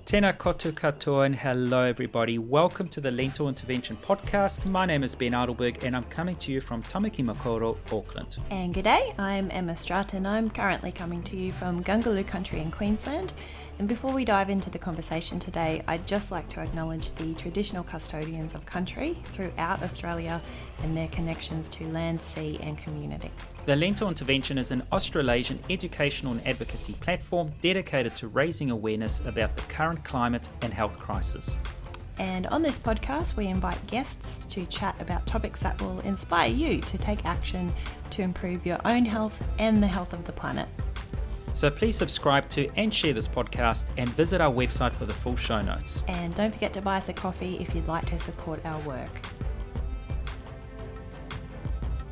Tēnā koutou katoa and hello everybody. Welcome to the Lentil Intervention Podcast. My name is Ben Adelberg and I'm coming to you from Tamaki Makaurau, Auckland. And g'day, I'm Emma Strutt and I'm currently coming to you from Gungaloo Country in Queensland. And before we dive into the conversation today, I'd just like to acknowledge the traditional custodians of country throughout Australia and their connections to land, sea and community. The Lentil Intervention is an Australasian educational and advocacy platform dedicated to raising awareness about the current climate and health crisis. And on this podcast, we invite guests to chat about topics that will inspire you to take action to improve your own health and the health of the planet. So please subscribe to and share this podcast and visit our website for the full show notes. And don't forget to buy us a coffee if you'd like to support our work.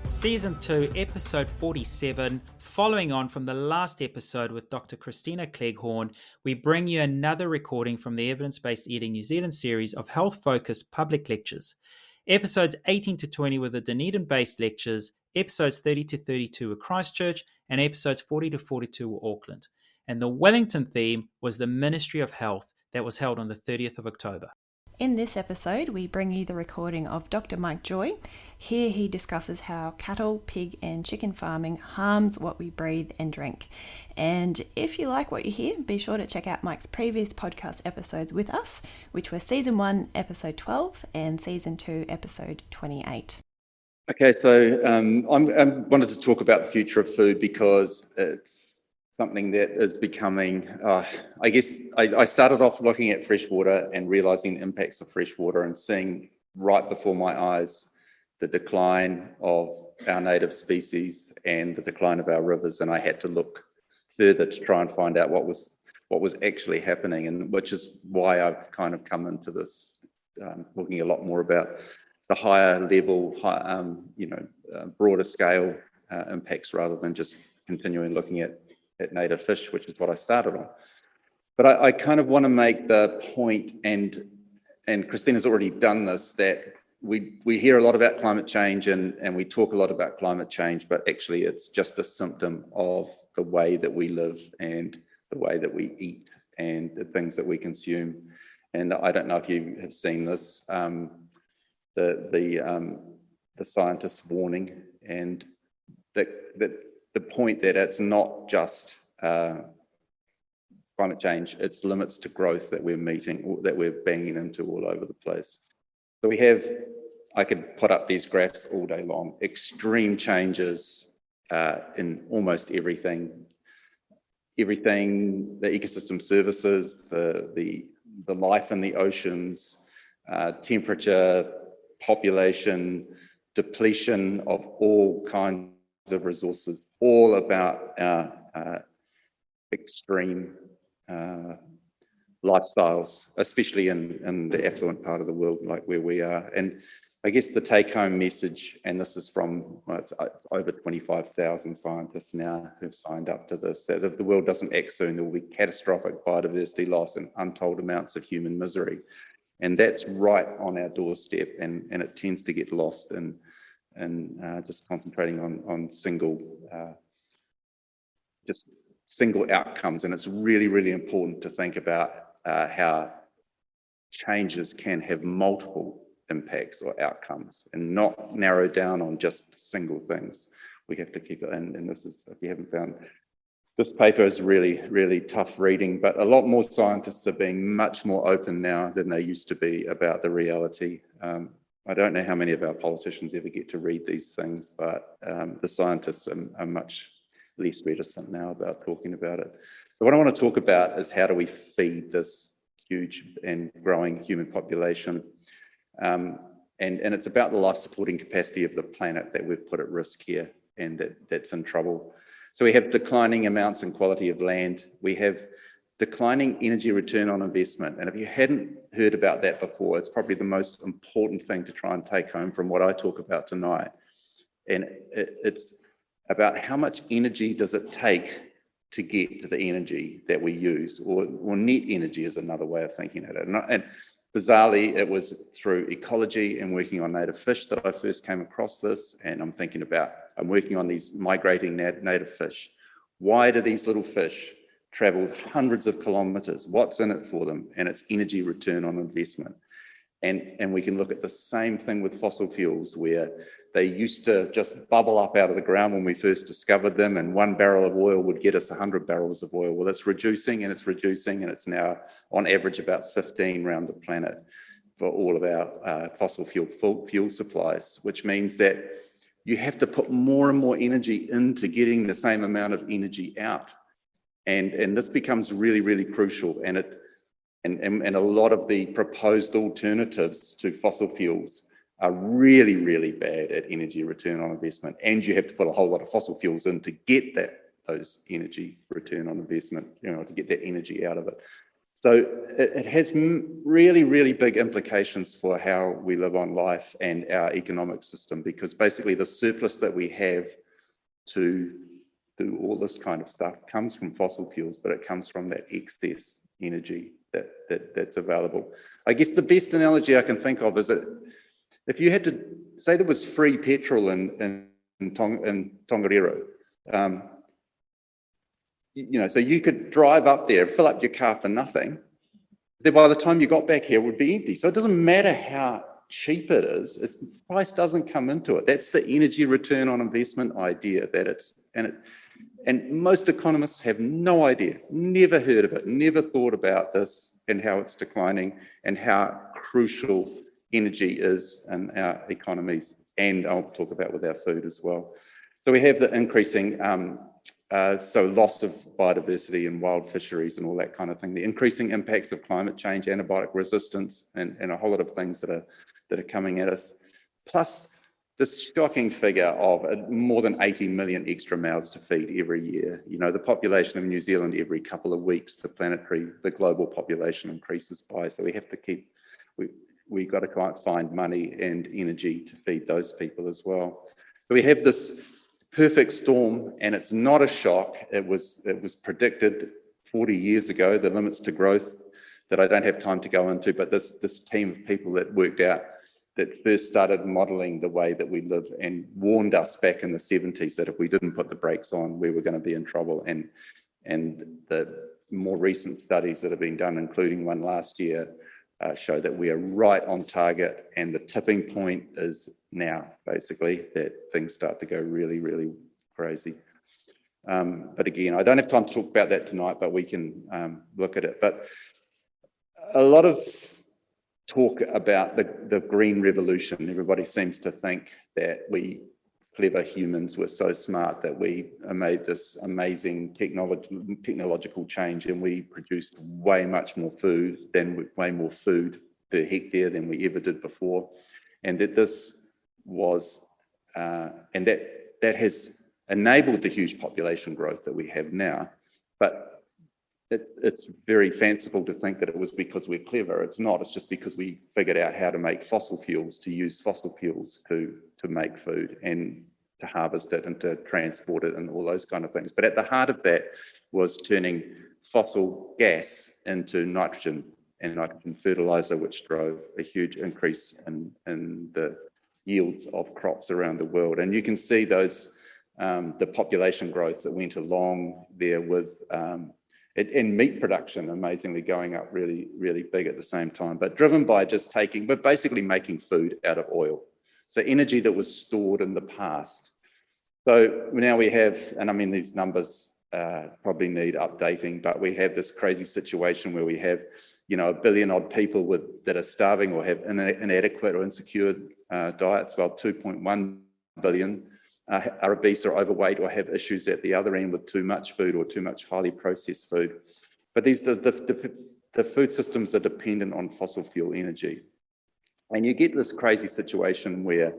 Season 2, episode 47. Following on from the last episode with Dr. Christina Cleghorn, we bring you another recording from the Evidence-Based Eating New Zealand series of health-focused public lectures. Episodes 18 to 20 were the Dunedin-based lectures, episodes 30 to 32 were Christchurch, and episodes 40 to 42 were Auckland. And the Wellington theme was the Ministry of Health that was held on the 30th of October. In this episode, we bring you the recording of Dr. Mike Joy. Here he discusses how cattle, pig and chicken farming harms what we breathe and drink. And if you like what you hear, be sure to check out Mike's previous podcast episodes with us, which were Season 1, Episode 12 and Season 2, Episode 28. Okay, so I wanted to talk about the future of food because it's something that is becoming, I guess, I started off looking at freshwater and realising the impacts of freshwater and seeing right before my eyes the decline of our native species and the decline of our rivers, and I had to look further to try and find out what was actually happening, and which is why I've kind of come into this, looking a lot more about the higher level, broader scale impacts rather than just continuing looking at native fish, which is what I started on. But I kind of want to make the point, and Christina's already done this, that we hear a lot about climate change and we talk a lot about climate change, but actually it's just a symptom of the way that we live and the way that we eat and the things that we consume. And I don't know if you have seen this, the scientists' warning, and the point that it's not just climate change, it's limits to growth that we're meeting, that we're banging into all over the place. So we have, I could put up these graphs all day long, extreme changes in almost everything, the ecosystem services, the life in the oceans, temperature, population, depletion of all kinds of resources, all about our extreme lifestyles, especially in the affluent part of the world, like where we are. And I guess the take-home message, and this is from it's over 25,000 scientists now who've signed up to this, that if the world doesn't act soon, there will be catastrophic biodiversity loss and untold amounts of human misery. And that's right on our doorstep, and it tends to get lost in just concentrating on single outcomes. And it's really, really important to think about how changes can have multiple impacts or outcomes and not narrow down on just single things. We have to keep it in, and this is, if you haven't found, this paper is really, really tough reading, but a lot more scientists are being much more open now than they used to be about the reality. I don't know how many of our politicians ever get to read these things, but the scientists are much less reticent now about talking about it. So what I want to talk about is how do we feed this huge and growing human population? And it's about the life-supporting capacity of the planet that we've put at risk here, and that's in trouble. So we have declining amounts and quality of land. We have declining energy return on investment. And if you hadn't heard about that before, it's probably the most important thing to try and take home from what I talk about tonight. And it's about how much energy does it take to get to the energy that we use, or net energy is another way of thinking at it. And bizarrely, it was through ecology and working on native fish that I first came across this. And I'm working on these migrating native fish. Why do these little fish travel hundreds of kilometers. What's in it for them? And it's energy return on investment. And we can look at the same thing with fossil fuels, where they used to just bubble up out of the ground when we first discovered them, and 1 barrel of oil would get us 100 barrels of oil. Well, it's reducing and it's reducing, and it's now on average about 15 around the planet for all of our fossil fuel supplies, which means that you have to put more and more energy into getting the same amount of energy out. And this becomes really, really crucial. And a lot of the proposed alternatives to fossil fuels are really, really bad at energy return on investment. And you have to put a whole lot of fossil fuels in to get those energy return on investment, to get that energy out of it. So it has really, really big implications for how we live on life and our economic system, because basically the surplus that we have to do all this kind of stuff comes from fossil fuels, but it comes from that excess energy that's available. I guess the best analogy I can think of is that if you had to say there was free petrol in Tongariro, so you could drive up there, fill up your car for nothing. Then by the time you got back here, it would be empty. So it doesn't matter how cheap it is, its price doesn't come into it. That's the energy return on investment idea, and most economists have no idea, never heard of it, never thought about this and how it's declining and how crucial energy is in our economies. And I'll talk about with our food as well. So we have the increasing, loss of biodiversity and wild fisheries and all that kind of thing, the increasing impacts of climate change, antibiotic resistance, and a whole lot of things that are coming at us. Plus, the shocking figure of more than 80 million extra mouths to feed every year. The population of New Zealand every couple of weeks, the global population increases by. So we have to we've got to find money and energy to feed those people as well. So we have this perfect storm, and it's not a shock. It was predicted 40 years ago, the limits to growth that I don't have time to go into, but this team of people that worked out that first started modelling the way that we live and warned us back in the 70s that if we didn't put the brakes on, we were going to be in trouble. And the more recent studies that have been done, including one last year, show that we are right on target, and the tipping point is now, basically, that things start to go really, really crazy. But again, I don't have time to talk about that tonight, but we can look at it. But a lot of talk about the green revolution. Everybody seems to think that we clever humans were so smart that we made this amazing technological change, and we produced way more food per hectare than we ever did before, and that this was and that has enabled the huge population growth that we have now. But it's very fanciful to think that it was because we're clever. It's not. It's just because we figured out how to make fossil fuels, to use fossil fuels to make food and to harvest it and to transport it and all those kind of things. But at the heart of that was turning fossil gas into nitrogen and nitrogen fertilizer, which drove a huge increase in the yields of crops around the world. And you can see those the population growth that went along there with and meat production amazingly going up really, really big at the same time, but driven by basically making food out of oil. So energy that was stored in the past. So now we have, and I mean, these numbers probably need updating, but we have this crazy situation where we have, 1 billion odd people that are starving or have inadequate or insecure diets, while 2.1 billion are obese or overweight or have issues at the other end with too much food or too much highly processed food. But the food systems are dependent on fossil fuel energy. And you get this crazy situation where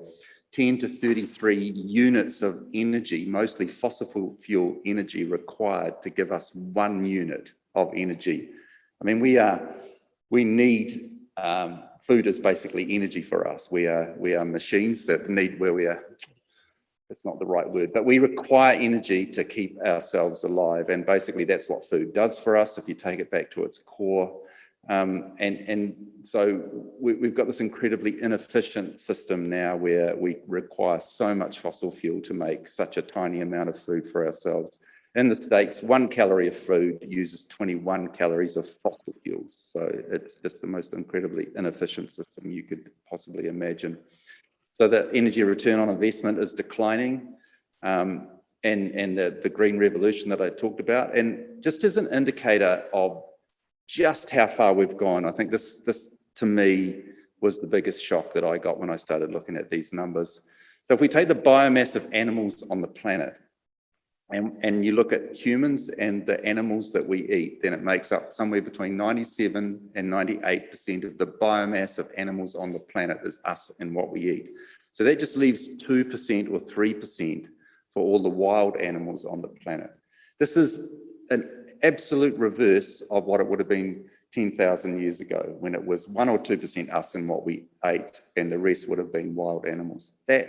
10 to 33 units of energy, mostly fossil fuel energy, required to give us 1 unit of energy. I mean, we need food is basically energy for us. We are machines that need it's not the right word, but we require energy to keep ourselves alive. And basically that's what food does for us if you take it back to its core. And so we've got this incredibly inefficient system now where we require so much fossil fuel to make such a tiny amount of food for ourselves. In the States, 1 calorie of food uses 21 calories of fossil fuels. So it's just the most incredibly inefficient system you could possibly imagine. So the energy return on investment is declining, and the green revolution that I talked about. And just as an indicator of just how far we've gone, I think this to me was the biggest shock that I got when I started looking at these numbers. So if we take the biomass of animals on the planet, and you look at humans and the animals that we eat, then it makes up somewhere between 97 and 98% of the biomass of animals on the planet is us and what we eat. So that just leaves 2% or 3% for all the wild animals on the planet. This is an absolute reverse of what it would have been 10,000 years ago, when it was 1 or 2% us and what we ate, and the rest would have been wild animals. That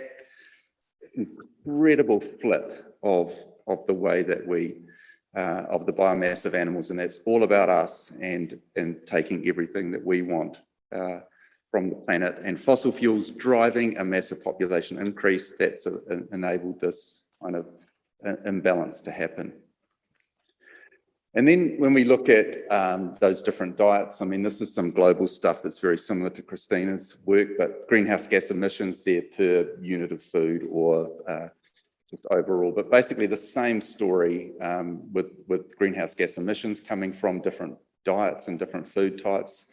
incredible flip of the way that we, of the biomass of animals, and that's all about us and taking everything that we want from the planet, and fossil fuels driving a massive population increase that's enabled this kind of imbalance to happen. And then when we look at those different diets, I mean, this is some global stuff that's very similar to Christina's work, but greenhouse gas emissions there per unit of food or just overall, but basically the same story with greenhouse gas emissions coming from different diets and different food types.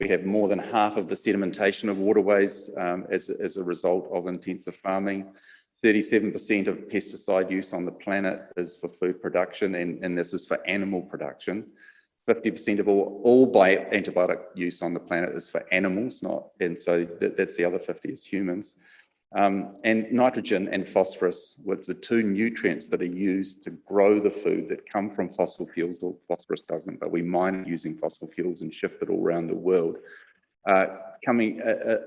We have more than half of the sedimentation of waterways as a result of intensive farming. 37% of pesticide use on the planet is for food production, and this is for animal production. 50% of all antibiotic use on the planet is for animals, and so that's the other 50 is humans. And nitrogen and phosphorus, with the 2 nutrients that are used to grow the food that come from fossil fuels, or phosphorus doesn't, but we mine it using fossil fuels and shift it all around the world,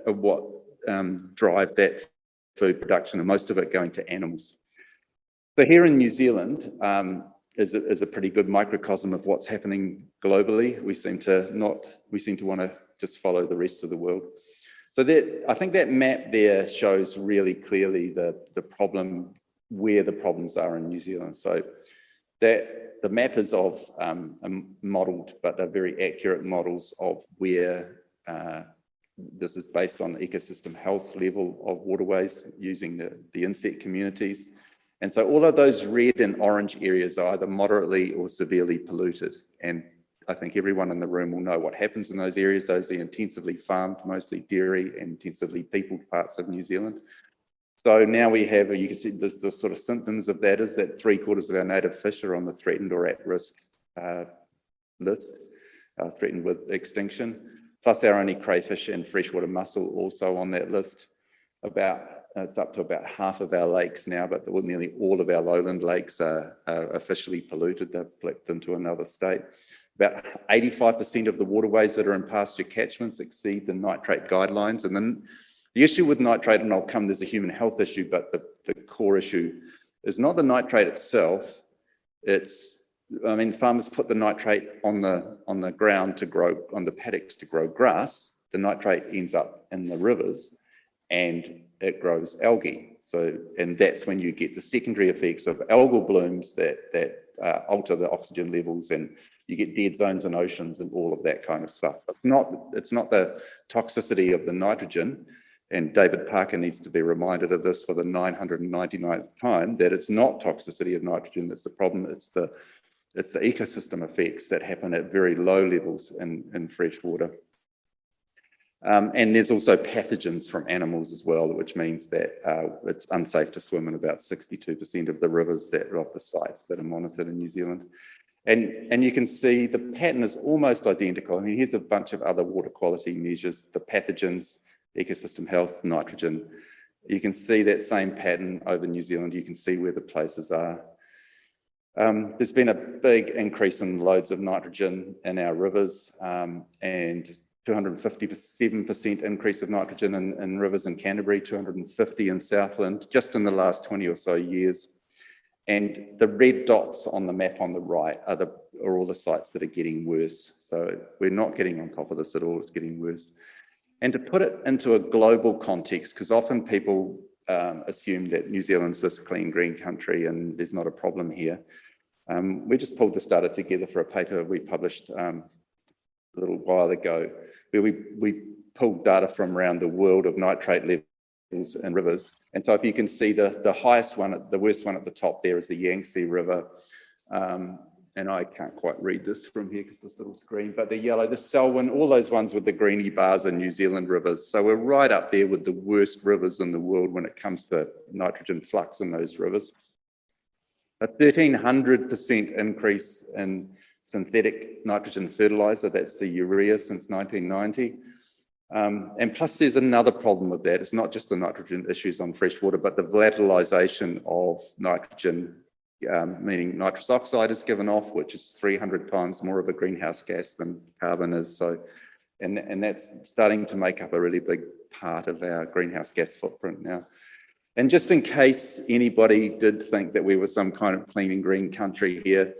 what drive that food production, and most of it going to animals. So here in New Zealand is a pretty good microcosm of what's happening globally. We seem to want to just follow the rest of the world. So I think that map there shows really clearly the problem, where the problems are in New Zealand. So that the map is of modelled, but they're very accurate models of where this is based on the ecosystem health level of waterways using the insect communities. And so all of those red and orange areas are either moderately or severely polluted. And I think everyone in the room will know what happens in those areas. Those are intensively farmed, mostly dairy and intensively peopled parts of New Zealand. So now we have, you can see the sort of symptoms of that is that 3/4 of our native fish are on the threatened or at-risk list, threatened with extinction. Plus our only crayfish and freshwater mussel also on that list. It's up to about half of our lakes now, but nearly all of our lowland lakes are officially polluted. They've flipped into another state. About 85% of the waterways that are in pasture catchments exceed the nitrate guidelines. And then the issue with nitrate, and there's a human health issue, but the core issue is not the nitrate itself. Farmers put the nitrate on the ground to grow, on the paddocks to grow grass. The nitrate ends up in the rivers and it grows algae. And that's when you get the secondary effects of algal blooms that alter the oxygen levels, and you get dead zones in oceans and all of that kind of stuff. It's not the toxicity of the nitrogen, and David Parker needs to be reminded of this for the 999th time, that it's not toxicity of nitrogen that's the problem, it's the ecosystem effects that happen at very low levels in fresh water. And there's also pathogens from animals as well, which means that it's unsafe to swim in about 62% of the rivers that are off the sites that are monitored in New Zealand. And you can see the pattern is almost identical. I mean, here's a bunch of other water quality measures, the pathogens, ecosystem health, nitrogen. You can see that same pattern over New Zealand. You can see where the places are. There's been a big increase in loads of nitrogen in our rivers, and 257% increase of nitrogen in rivers in Canterbury, 250 in Southland, just in the last 20 or so years. And the red dots on the map on the right are all the sites that are getting worse. So we're not getting on top of this at all, it's getting worse. And to put it into a global context, because often people assume that New Zealand's this clean, green country and there's not a problem here. We just pulled this data together for a paper we published a little while ago, where we pulled data from around the world of nitrate levels in rivers. And so if you can see the highest one, the worst one at the top there is the Yangtze River. And I can't quite read this from here because this little screen, but the yellow, the Selwyn, all those ones with the greeny bars are New Zealand rivers. So we're right up there with the worst rivers in the world when it comes to nitrogen flux in those rivers. A 1,300% increase in synthetic nitrogen fertilizer, that's the urea, since 1990. And plus there's another problem with that. It's not just the nitrogen issues on freshwater, but the volatilization of nitrogen, meaning nitrous oxide is given off, which is 300 times more of a greenhouse gas than carbon is. So, and that's starting to make up a really big part of our greenhouse gas footprint now. And just in case anybody did think that we were some kind of clean and green country here,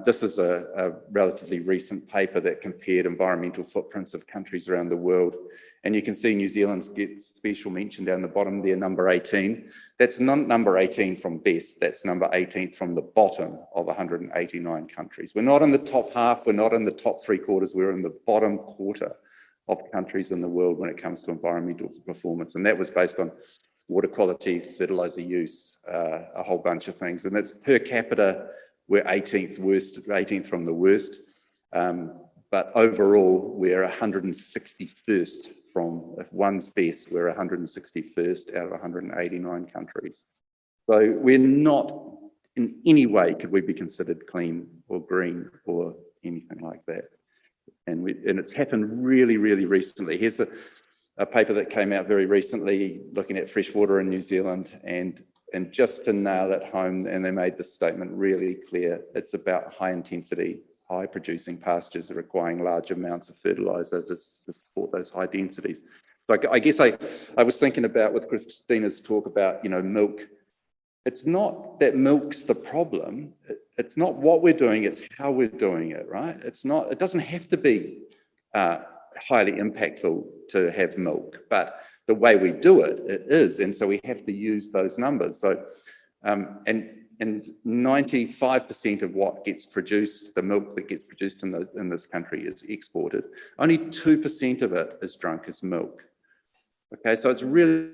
this is a relatively recent paper that compared environmental footprints of countries around the world. And you can see New Zealand's gets special mention down the bottom there, number 18. That's not number 18 from best, that's number 18 from the bottom of 189 countries. We're not in the top half, we're not in the top 3/4, we're in the bottom quarter of countries in the world when it comes to environmental performance. And that was based on water quality, fertilizer use, a whole bunch of things. And that's per capita, we're 18th worst, 18th from the worst. But overall, we're 161st from, if one's best, we're 161st out of 189 countries. So we're not, in any way could we be considered clean or green or anything like that. And it's happened really, really recently. Here's a paper that came out very recently looking at freshwater in New Zealand, and just to nail it home, and they made this statement really clear, it's about high intensity, high producing pastures requiring large amounts of fertilizer to support those high densities. So I guess I was thinking about with Christina's talk about, you know, milk. It's not that milk's the problem. It's not what we're doing, it's how we're doing it, right? It doesn't have to be highly impactful to have milk, but the way we do it, it is. And so we have to use those numbers. So, and 95% of what gets produced, the milk that gets produced in this country is exported. Only 2% of it is drunk as milk. Okay, so it's really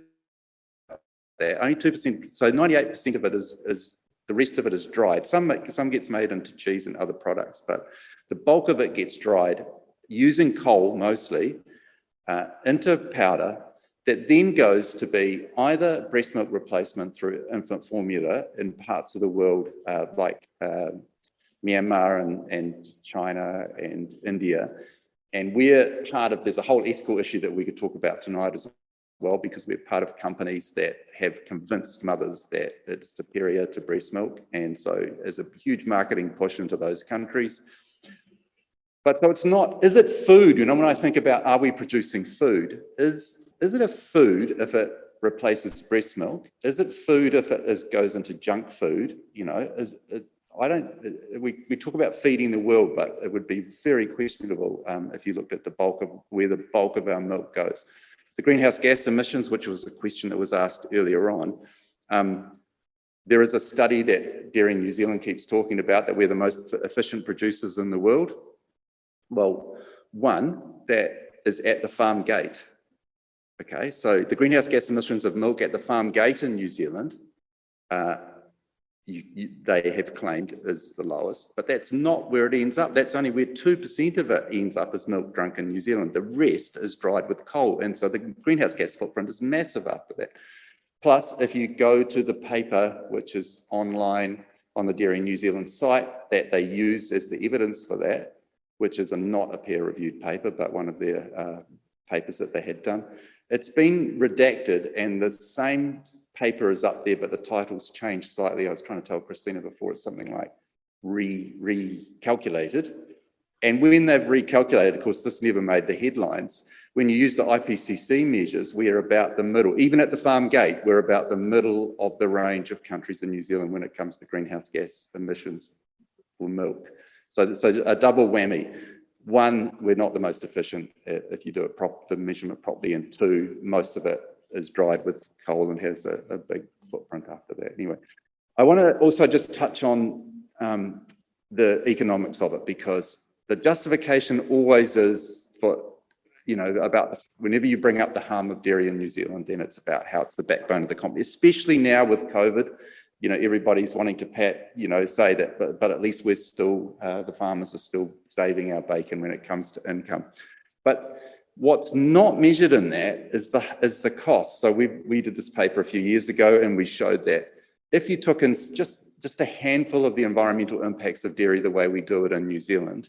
there. Only 2%, so 98% of it is the rest of it is dried. Some gets made into cheese and other products, but the bulk of it gets dried using coal mostly into powder that then goes to be either breast milk replacement through infant formula in parts of the world like Myanmar and China and India. And we're part of, there's a whole ethical issue that we could talk about tonight as well, because we're part of companies that have convinced mothers that it's superior to breast milk. And so there's a huge marketing push into those countries. But so it's not, is it food? You know, when I think about, are we producing food? Is it a food if it replaces breast milk? Is it food if it goes into junk food? You know, we talk about feeding the world, but it would be very questionable if you looked at the bulk of where the bulk of our milk goes. The greenhouse gas emissions, which was a question that was asked earlier on, there is a study that Dairy New Zealand keeps talking about that we're the most efficient producers in the world. Well, one, that is at the farm gate. Okay, so the greenhouse gas emissions of milk at the farm gate in New Zealand, they have claimed is the lowest, but that's not where it ends up. That's only where 2% of it ends up as milk drunk in New Zealand. The rest is dried with coal. And so the greenhouse gas footprint is massive after that. Plus, if you go to the paper, which is online on the Dairy New Zealand site, that they use as the evidence for that, which is not a peer-reviewed paper, but one of their papers that they had done. It's been redacted, and the same paper is up there, but the title's changed slightly. I was trying to tell Christina before, it's something like recalculated. And when they've recalculated, of course, this never made the headlines. When you use the IPCC measures, we are about the middle. Even at the farm gate, we're about the middle of the range of countries in New Zealand when it comes to greenhouse gas emissions for milk. So a double whammy. One, we're not the most efficient if you do it the measurement properly, and two, most of it is dried with coal and has a big footprint after that. Anyway, I want to also just touch on the economics of it, because the justification always is for, about whenever you bring up the harm of dairy in New Zealand, then it's about how it's the backbone of the economy, especially now with COVID. Everybody's wanting to say that, but at least we're still, the farmers are still saving our bacon when it comes to income. But what's not measured in that is the cost. So we did this paper a few years ago, and we showed that if you took in just a handful of the environmental impacts of dairy the way we do it in New Zealand,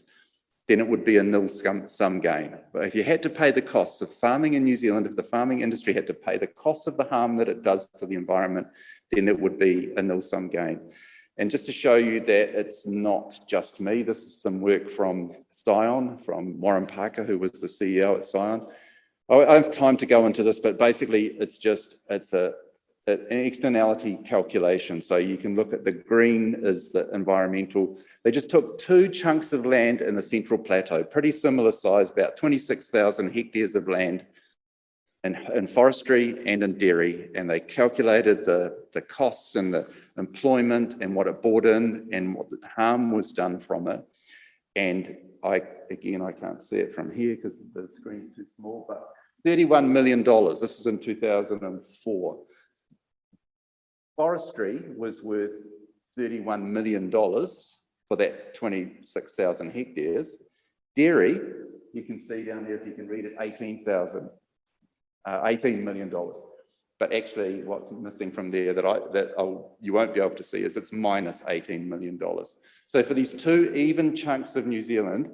then it would be a nil-sum game. But if you had to pay the costs of farming in New Zealand, if the farming industry had to pay the cost of the harm that it does to the environment, then it would be a nil-sum game. And just to show you that it's not just me, this is some work from Scion, from Warren Parker, who was the CEO at Scion. I have time to go into this, but basically it's an externality calculation. So you can look at the green is the environmental. They just took 2 chunks of land in the Central Plateau, pretty similar size, about 26,000 hectares of land in forestry and in dairy, and they calculated the costs and the employment and what it brought in and what the harm was done from it. And I can't see it from here because the screen's too small, but $31 million. This is in 2004. Forestry was worth $31 million for that 26,000 hectares. Dairy, you can see down there if you can read it, $18 million. But actually, what's missing from there you won't be able to see is it's minus $18 million. So for these 2 even chunks of New Zealand,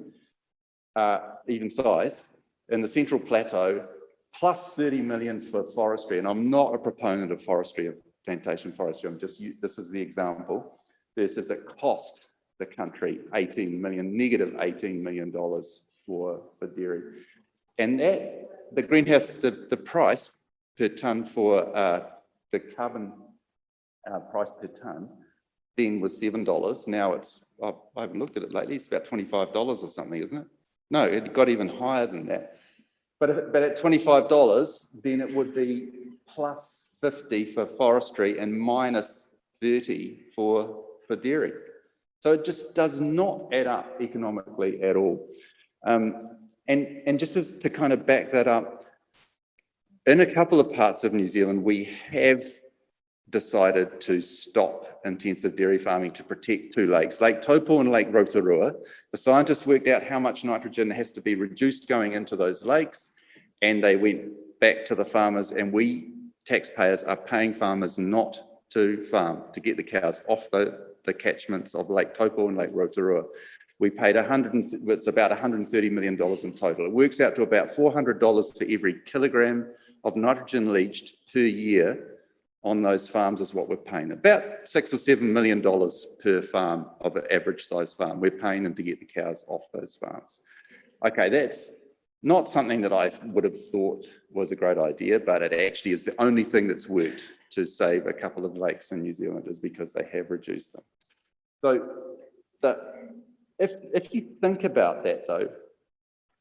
even size, in the Central Plateau, plus 30 million for forestry, and I'm not a proponent of forestry, of plantation forestry, this is the example, versus it cost the country negative $18 million for dairy. And that, the greenhouse, the price per tonne for the carbon price per tonne then was $7. Now it's, I haven't looked at it lately, it's about $25 or something, isn't it? No, it got even higher than that. But at $25, then it would be plus 50 for forestry and minus 30 for dairy. So it just does not add up economically at all. And just as to kind of back that up, in a couple of parts of New Zealand, we have decided to stop intensive dairy farming to protect 2 lakes, Lake Taupo and Lake Rotorua. The scientists worked out how much nitrogen has to be reduced going into those lakes, and they went back to the farmers, and we taxpayers are paying farmers not to farm, to get the cows off the catchments of Lake Taupo and Lake Rotorua. We paid it's about $130 million in total. It works out to about $400 for every kilogram of nitrogen leached per year on those farms is what we're paying. About $6 or $7 million per farm of an average size farm. We're paying them to get the cows off those farms. Okay, that's not something that I would have thought was a great idea, but it actually is the only thing that's worked to save a couple of lakes in New Zealand, is because they have reduced them. So if you think about that though,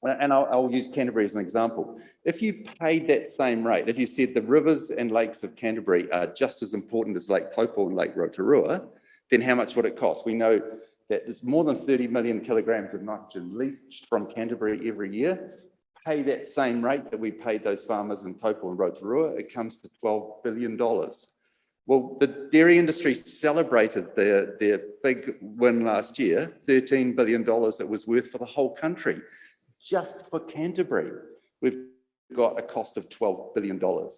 and I'll use Canterbury as an example, if you paid that same rate, if you said the rivers and lakes of Canterbury are just as important as Lake Taupo and Lake Rotorua, then how much would it cost? We know that there's more than 30 million kilograms of nitrogen leached from Canterbury every year. Pay that same rate that we paid those farmers in Taupo and Rotorua, it comes to $12 billion. Well, the dairy industry celebrated their big win last year, $13 billion it was worth for the whole country. Just for Canterbury, we've got a cost of $12 billion. But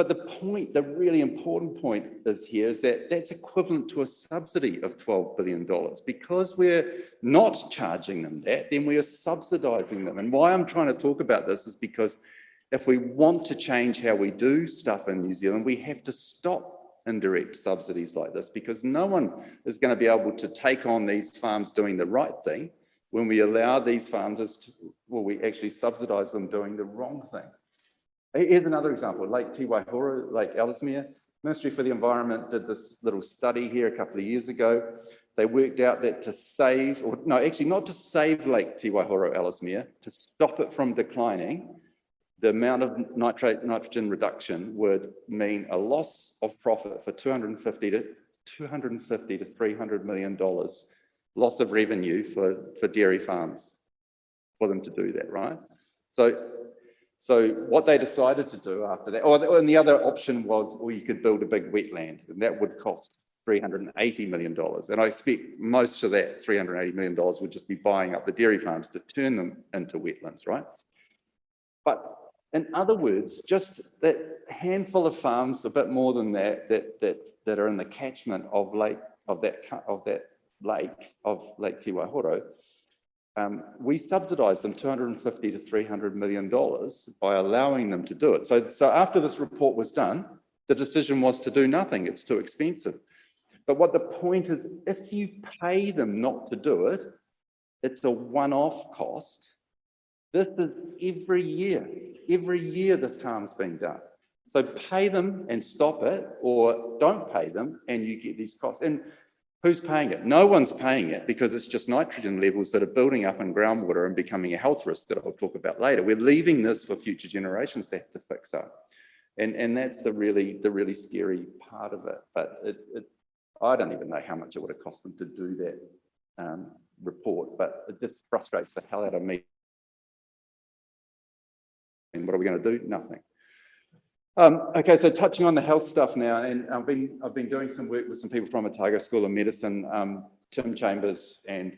the really important point is that that's equivalent to a subsidy of $12 billion. Because we're not charging them that, then we are subsidizing them. And why I'm trying to talk about this is because if we want to change how we do stuff in New Zealand, we have to stop indirect subsidies like this, because no one is going to be able to take on these farms doing the right thing when we allow these farmers we actually subsidize them doing the wrong thing. Here's another example, Lake Tiwaihoro, Lake Ellesmere. Ministry for the Environment did this little study here a couple of years ago. They worked out that not to save Lake Tiwaihoro Ellesmere, to stop it from declining, the amount of nitrogen reduction would mean a loss of profit for $250 $250 to $300 million loss of revenue for dairy farms for them to do that, right? So what they decided to do after that, and the other option was, well, you could build a big wetland, and that would cost $380 million. And I expect most of that $380 million would just be buying up the dairy farms to turn them into wetlands, right? But in other words, just that handful of farms, a bit more than that are in the catchment of Lake Tiwahoro, we subsidised them $250 to $300 million by allowing them to do it. So after this report was done, the decision was to do nothing. It's too expensive. But what the point is, if you pay them not to do it, it's a one-off cost. This is every year this harm's being done. So pay them and stop it, or don't pay them and you get these costs. And who's paying it? No one's paying it, because it's just nitrogen levels that are building up in groundwater and becoming a health risk that I'll talk about later. We're leaving this for future generations to have to fix up. And that's the really scary part of it. But I don't even know how much it would have cost them to do that report, but it just frustrates the hell out of me. And what are we going to do? Nothing. Okay, so touching on the health stuff now, and I've been doing some work with some people from Aotearoa School of Medicine, Tim Chambers, and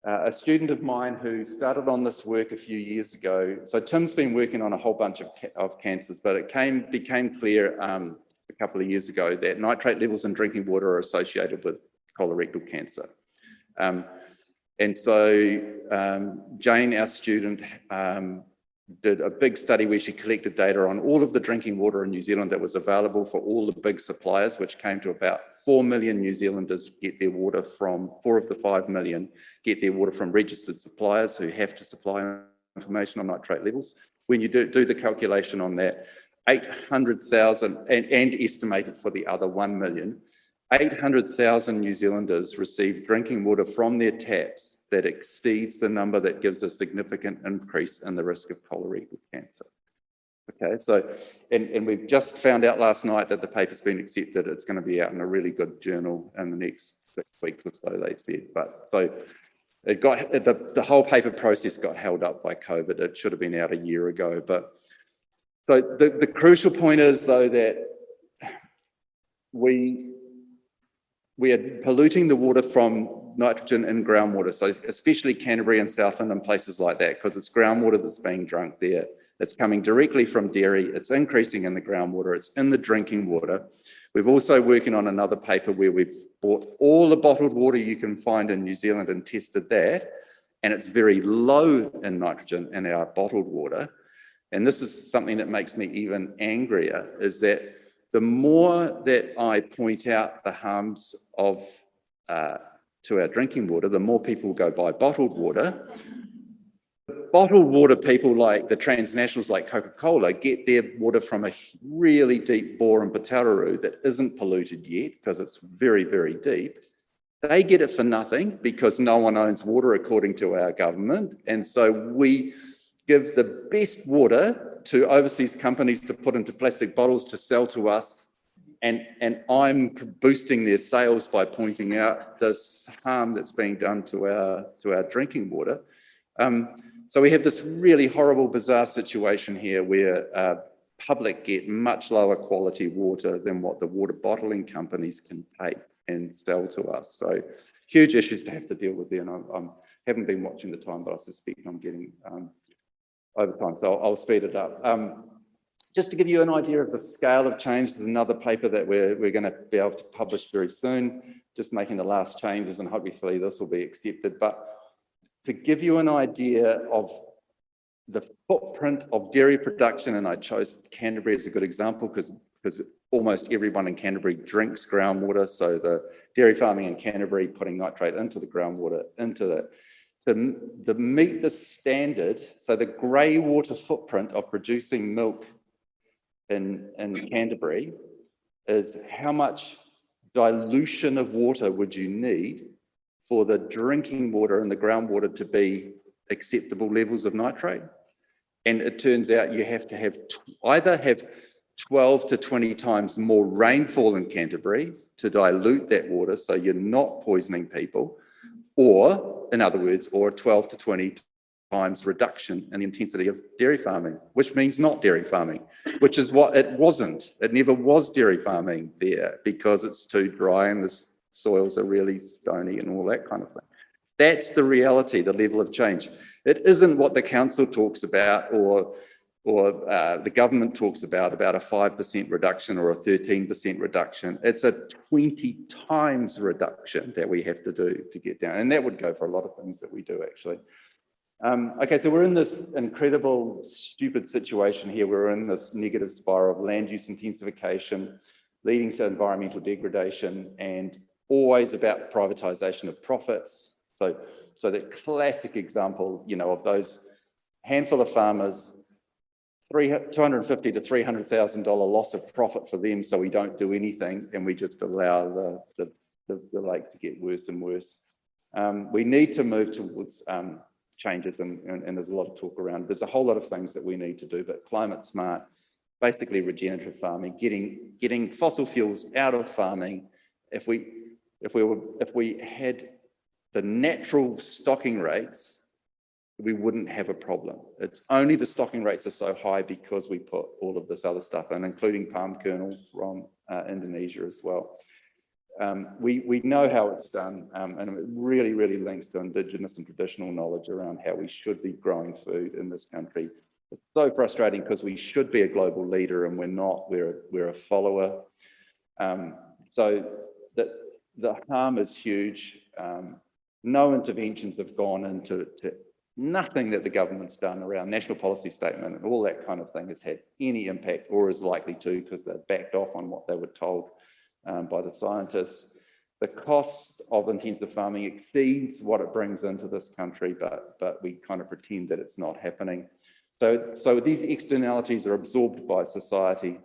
a student of mine who started on this work a few years ago. So Tim's been working on a whole bunch of cancers, but it became clear a couple of years ago that nitrate levels in drinking water are associated with colorectal cancer. And so Jane, our student, did a big study where she collected data on all of the drinking water in New Zealand that was available for all the big suppliers, which came to about 4 million New Zealanders get their water from, 4 of the 5 million get their water from registered suppliers who have to supply information on nitrate levels. When you do the calculation on that, 800,000, and estimated for the other 1 million, 800,000 New Zealanders receive drinking water from their taps that exceeds the number that gives a significant increase in the risk of colorectal cancer. Okay, so, and we've just found out last night that the paper's been accepted. It's going to be out in a really good journal in the next 6 weeks or so, they said. But so it got, the whole paper process got held up by COVID. It should have been out a year ago. But so the crucial point is, though, that we are polluting the water from nitrogen in groundwater, so especially Canterbury and Southland and places like that, because it's groundwater that's being drunk there. It's coming directly from dairy, it's increasing in the groundwater, it's in the drinking water. We're also working on another paper where we've bought all the bottled water you can find in New Zealand and tested that, and it's very low in nitrogen in our bottled water. And this is something that makes me even angrier, is that the more that I point out the harms of to our drinking water, the more people go buy bottled water. Bottled water people like the transnationals like Coca-Cola get their water from a really deep bore in Aotearoa that isn't polluted yet because it's very, very deep. They get it for nothing because no one owns water according to our government. And so we give the best water to overseas companies to put into plastic bottles to sell to us. And I'm boosting their sales by pointing out this harm that's being done to our drinking water. So we have this really horrible, bizarre situation here where public get much lower quality water than what the water bottling companies can take and sell to us. So huge issues to have to deal with there. And I haven't been watching the time, but I suspect I'm getting over time. So I'll speed it up. Just to give you an idea of the scale of change, there's another paper that we're going to be able to publish very soon, just making the last changes, and hopefully this will be accepted. But to give you an idea of the footprint of dairy production, and I chose Canterbury as a good example because almost everyone in Canterbury drinks groundwater, so the dairy farming in Canterbury putting nitrate into the groundwater, to meet the standard, so the grey water footprint of producing milk in Canterbury is how much dilution of water would you need for the drinking water and the groundwater to be acceptable levels of nitrate. And it turns out you have to have either have 12 to 20 times more rainfall in Canterbury to dilute that water so you're not poisoning people, or, in other words, or 12 to 20 times reduction in the intensity of dairy farming, which means not dairy farming, which is what it wasn't. It never was dairy farming there because it's too dry and the soils are really stony and all that kind of thing. That's the reality, the level of change. It isn't what the council talks about or the government talks about a 5% reduction or a 13% reduction. It's a 20 times reduction that we have to do to get down. And that would go for a lot of things that we do, actually. Okay, so we're in this incredible, stupid situation here. We're in this negative spiral of land use intensification, leading to environmental degradation, and always about privatisation of profits. So the classic example, you know, of those handful of farmers, $250,000 to $300,000 loss of profit for them, so we don't do anything and we just allow the lake to get worse and worse. We need to move towards changes, and there's a lot of talk around. There's a whole lot of things that we need to do, but climate smart, basically regenerative farming, getting fossil fuels out of farming. If we had the natural stocking rates, we wouldn't have a problem. It's only the stocking rates are so high because we put all of this other stuff in, including palm kernel from Indonesia as well. We know how it's done, and it really, really links to Indigenous and traditional knowledge around how we should be growing food in this country. It's so frustrating because we should be a global leader and we're not. We're a follower. So the harm is huge. No interventions have gone into nothing that the government's done around national policy statement and all that kind of thing has had any impact, or is likely to, because they've backed off on what they were told by the scientists. The cost of intensive farming exceeds what it brings into this country, but we kind of pretend that it's not happening. So these externalities are absorbed by society.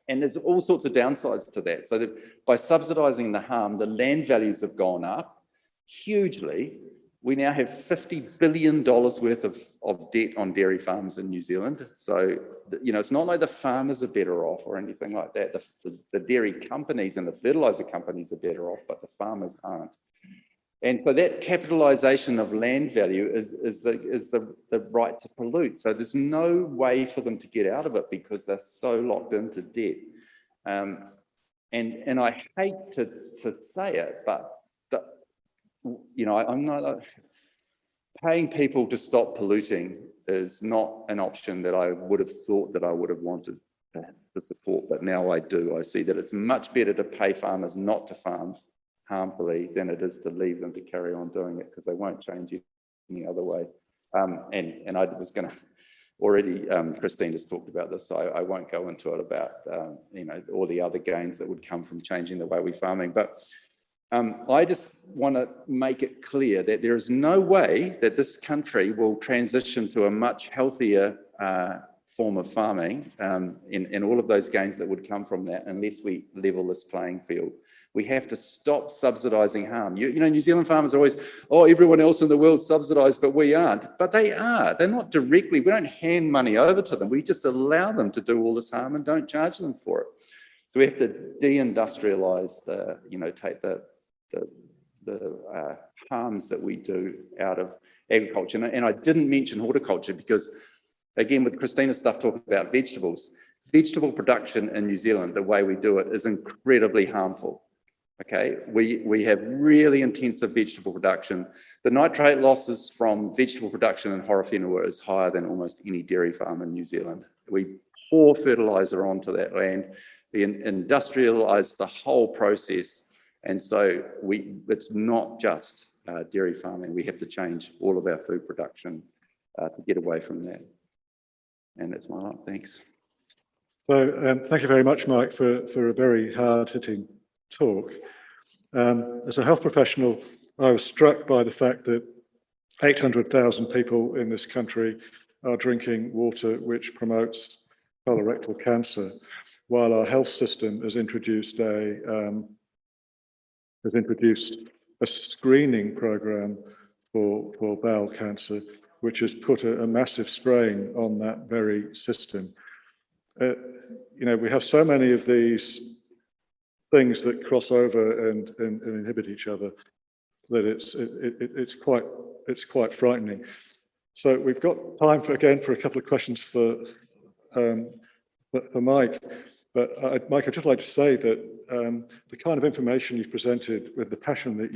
And there's all sorts of downsides to that. So that by subsidising the harm, the land values have gone up hugely. We now have $50 billion worth of debt on dairy farms in New Zealand. So, you know, it's not like the farmers are better off or anything like that. The dairy companies and the fertiliser companies are better off, but the farmers aren't. And so that capitalisation of land value is the right to pollute. So there's no way for them to get out of it because they're so locked into debt. And I hate to say it, but you know, I'm not paying people to stop polluting is not an option that I would have thought that I would have wanted to support, but now I do. I see that it's much better to pay farmers not to farm harmfully than it is to leave them to carry on doing it, because they won't change it any other way. And I was going to already, Christine has talked about this, so I won't go into it about you know, all the other gains that would come from changing the way we're farming. But I just want to make it clear that there is no way that this country will transition to a much healthier form of farming and all of those gains that would come from that unless we level this playing field. We have to stop subsidising harm. You know, New Zealand farmers are always, oh, everyone else in the world subsidised, but we aren't. But they are. They're not directly. We don't hand money over to them. We just allow them to do all this harm and don't charge them for it. So we have to deindustrialise take the harms that we do out of agriculture. And I didn't mention horticulture because, again, with Christina's stuff talking about vegetables, vegetable production in New Zealand, the way we do it is incredibly harmful. Okay, we have really intensive vegetable production. The nitrate losses from vegetable production in Aotearoa is higher than almost any dairy farm in New Zealand. We pour fertiliser onto that land, we industrialise the whole process. And so it's not just dairy farming. We have to change all of our food production to get away from that. And that's my lot. Thanks. So thank you very much, Mike, for a very hard-hitting talk. As a health professional, I was struck by the fact that 800,000 people in this country are drinking water which promotes colorectal cancer, while our health system has introduced a screening program for bowel cancer, which has put a massive strain on that very system. we have so many of these things that cross over and inhibit each other that it's quite frightening. So we've got time for a couple of questions for Mike. But Mike, I'd just like to say that the kind of information you've presented with the passion that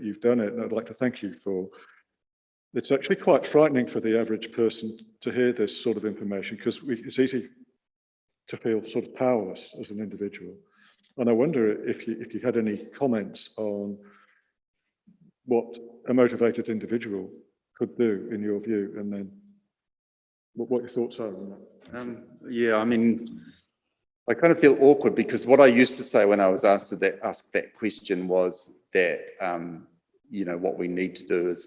you've done it, and I'd like to thank you for. It's actually quite frightening for the average person to hear this sort of information, because it's easy to feel sort of powerless as an individual. And I wonder if you had any comments on what a motivated individual could do in your view, and then what your thoughts are on that. Yeah, I mean, I kind of feel awkward because what I used to say when I was asked that question was that, what we need to do is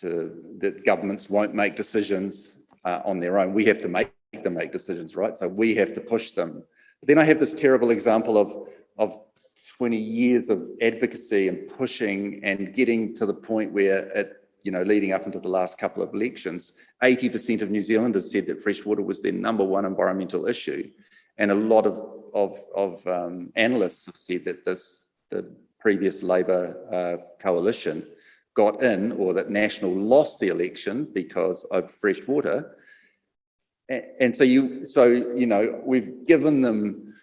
that governments won't make decisions on their own. We have to make them make decisions, right? So we have to push them. But then I have this terrible example of 20 years of advocacy and pushing and getting to the point where leading up into the last couple of elections, 80% of New Zealanders said that fresh water was their number one environmental issue. And a lot of analysts have said that the previous Labor coalition got in, or that National lost the election because of fresh water. And so we've given them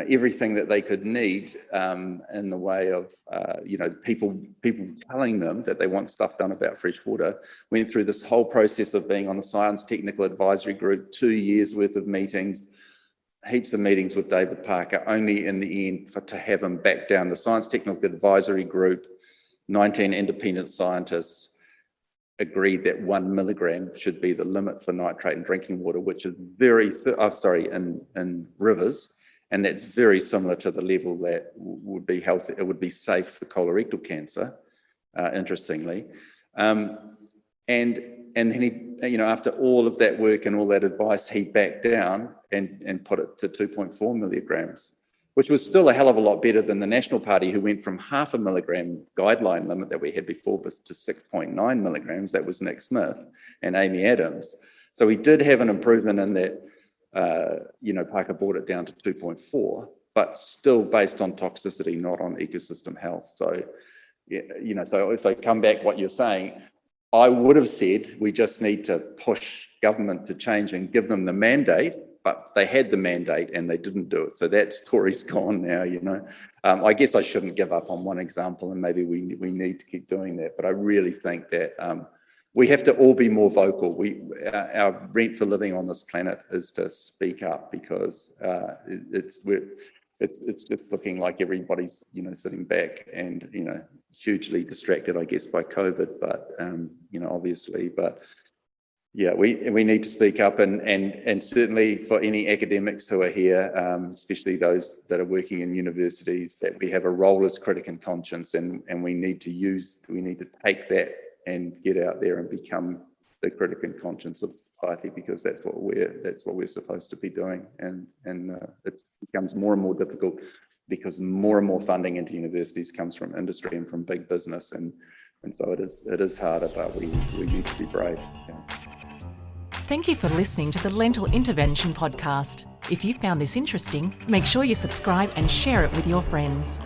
everything that they could need in the way of people telling them that they want stuff done about fresh water. Went through this whole process of being on the Science Technical Advisory Group, 2 years worth of meetings, heaps of meetings with David Parker, only in the end to have him back down. The Science Technical Advisory Group, 19 independent scientists, agreed that 1 milligram should be the limit for nitrate in drinking water, which is in rivers. And that's very similar to the level that would be healthy. It would be safe for colorectal cancer, interestingly. And then he, after all of that work and all that advice, he backed down and put it to 2.4 milligrams, which was still a hell of a lot better than the National Party, who went from 0.5 milligram guideline limit that we had before to 6.9 milligrams. That was Nick Smith and Amy Adams. So we did have an improvement in that. Parker brought it down to 2.4, but still based on toxicity, not on ecosystem health. So, so come back what you're saying. I would have said we just need to push government to change and give them the mandate, but they had the mandate and they didn't do it. So that story's gone now, I guess I shouldn't give up on one example, and maybe we need to keep doing that. But I really think that we have to all be more vocal. Our rent for living on this planet is to speak up, because it's just looking like everybody's sitting back and hugely distracted, I guess, by COVID. But obviously, but yeah, we need to speak up, and certainly for any academics who are here, especially those that are working in universities, that we have a role as critic and conscience, and we need to take that and get out there and become the critic and conscience of society, because that's what we're supposed to be doing. And it becomes more and more difficult because more and more funding into universities comes from industry and from big business, and so it is harder, but we need to be brave. Yeah. Thank you for listening to the Lentil Intervention Podcast. If you found this interesting, make sure you subscribe and share it with your friends.